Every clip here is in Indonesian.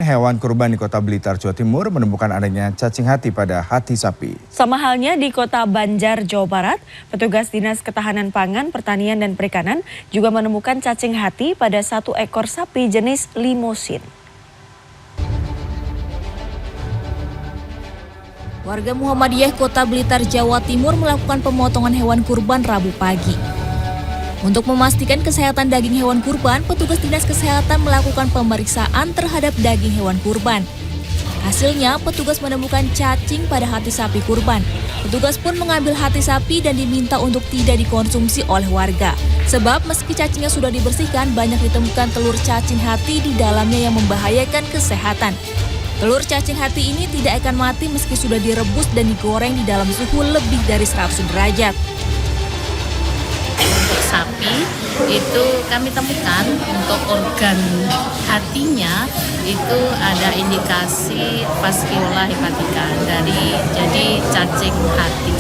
hewan kurban di Kota Blitar, Jawa Timur menemukan adanya cacing hati pada hati sapi. Sama halnya di Kota Banjar, Jawa Barat, petugas Dinas Ketahanan Pangan, Pertanian dan Perikanan juga menemukan cacing hati pada satu ekor sapi jenis limosin. Warga Muhammadiyah Kota Blitar, Jawa Timur melakukan pemotongan hewan kurban Rabu pagi. Untuk memastikan kesehatan daging hewan kurban, petugas Dinas Kesehatan melakukan pemeriksaan terhadap daging hewan kurban. Hasilnya, petugas menemukan cacing pada hati sapi kurban. Petugas pun mengambil hati sapi dan diminta untuk tidak dikonsumsi oleh warga. Sebab meski cacingnya sudah dibersihkan, banyak ditemukan telur cacing hati di dalamnya yang membahayakan kesehatan. Telur cacing hati ini tidak akan mati meski sudah direbus dan digoreng di dalam suhu lebih dari 100 derajat. Untuk sapi itu kami temukan untuk organ hatinya itu ada indikasi vaskular hepatika jadi cacing hati.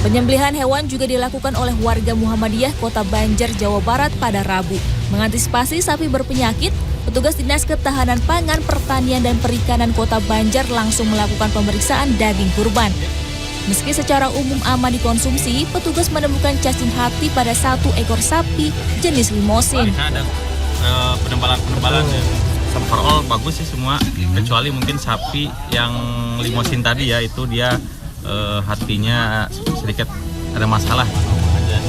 Penyembelihan hewan juga dilakukan oleh warga Muhammadiyah Kota Banjar, Jawa Barat pada Rabu. Mengantisipasi sapi berpenyakit, petugas Dinas Ketahanan Pangan, Pertanian dan Perikanan Kota Banjar langsung melakukan pemeriksaan daging kurban. Meski secara umum aman dikonsumsi, petugas menemukan cacing hati pada satu ekor sapi jenis limosin. Ada penebalan overall bagus sih semua, kecuali mungkin sapi yang limosin tadi ya, itu dia hatinya sedikit ada masalah.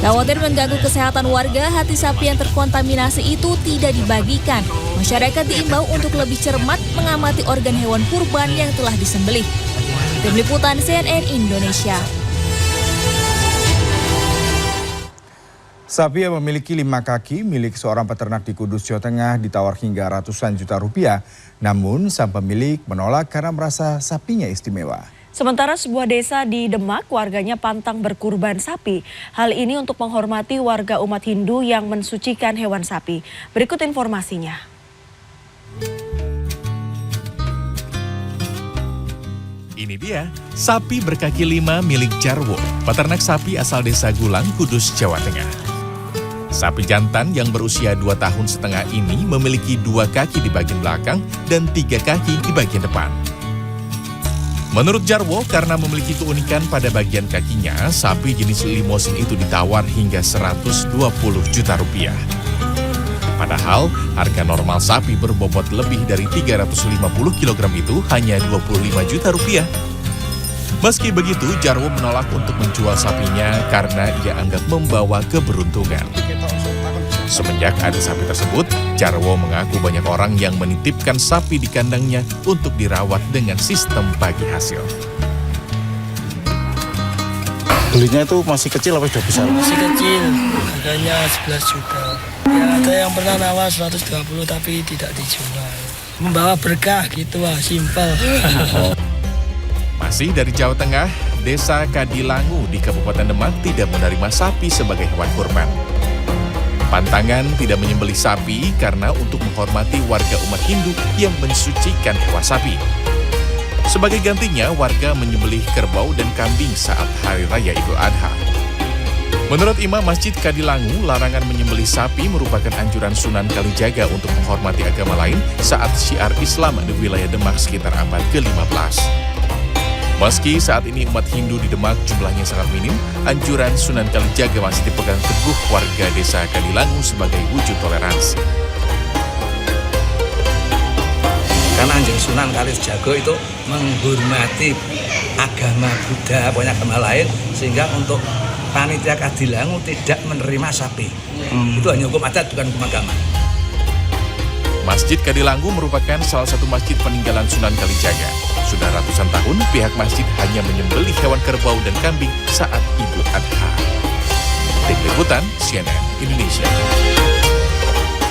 Khawatir mengganggu kesehatan warga, hati sapi yang terkontaminasi itu tidak dibagikan. Masyarakat diimbau untuk lebih cermat mengamati organ hewan kurban yang telah disembelih. Tim Liputan CNN Indonesia. Sapi yang memiliki 5 kaki milik seorang peternak di Kudus, Jawa Tengah ditawar hingga ratusan juta rupiah. Namun sang pemilik menolak karena merasa sapinya istimewa. Sementara sebuah desa di Demak, warganya pantang berkurban sapi. Hal ini untuk menghormati warga umat Hindu yang mensucikan hewan sapi. Berikut informasinya. Ini dia, sapi berkaki 5 milik Jarwo, peternak sapi asal desa Gulang, Kudus, Jawa Tengah. Sapi jantan yang berusia 2,5 tahun ini memiliki 2 kaki di bagian belakang dan 3 kaki di bagian depan. Menurut Jarwo, karena memiliki keunikan pada bagian kakinya, sapi jenis limosin itu ditawar hingga 120 juta rupiah. Padahal, harga normal sapi berbobot lebih dari 350 kg itu hanya 25 juta rupiah. Meski begitu, Jarwo menolak untuk menjual sapinya karena ia anggap membawa keberuntungan. Semenjak ada sapi tersebut, Jarwo mengaku banyak orang yang menitipkan sapi di kandangnya untuk dirawat dengan sistem bagi hasil. Belinya itu masih kecil apa sudah besar? Masih kecil, harganya 11 juta. Ya, ada yang pernah nawar 120 tapi tidak dijual. Membawa berkah gitu lah, simpel. Masih dari Jawa Tengah, Desa Kadilangu di Kabupaten Demak tidak menerima sapi sebagai hewan kurban. Pantangan tidak menyembelih sapi karena untuk menghormati warga umat Hindu yang mensucikan hewan sapi. Sebagai gantinya, warga menyembelih kerbau dan kambing saat Hari Raya Idul Adha. Menurut Imam Masjid Kadilangu, larangan menyembelih sapi merupakan anjuran Sunan Kalijaga untuk menghormati agama lain saat syiar Islam di wilayah Demak sekitar abad ke-15. Meski saat ini umat Hindu di Demak jumlahnya sangat minim, anjuran Sunan Kalijaga masih dipegang teguh warga desa Kadilangu sebagai wujud toleransi. Karena anjing Sunan Kalijaga itu menghormati agama Buddha, banyak agama lain, sehingga untuk panitia Kadilangu tidak menerima sapi. Itu hanya hukum adat, bukan hukum agama. Masjid Kadilangu merupakan salah satu masjid peninggalan Sunan Kalijaga. Sudah ratusan tahun, pihak masjid hanya menyembelih hewan kerbau dan kambing saat Idul Adha. Tim Liputan CNN Indonesia.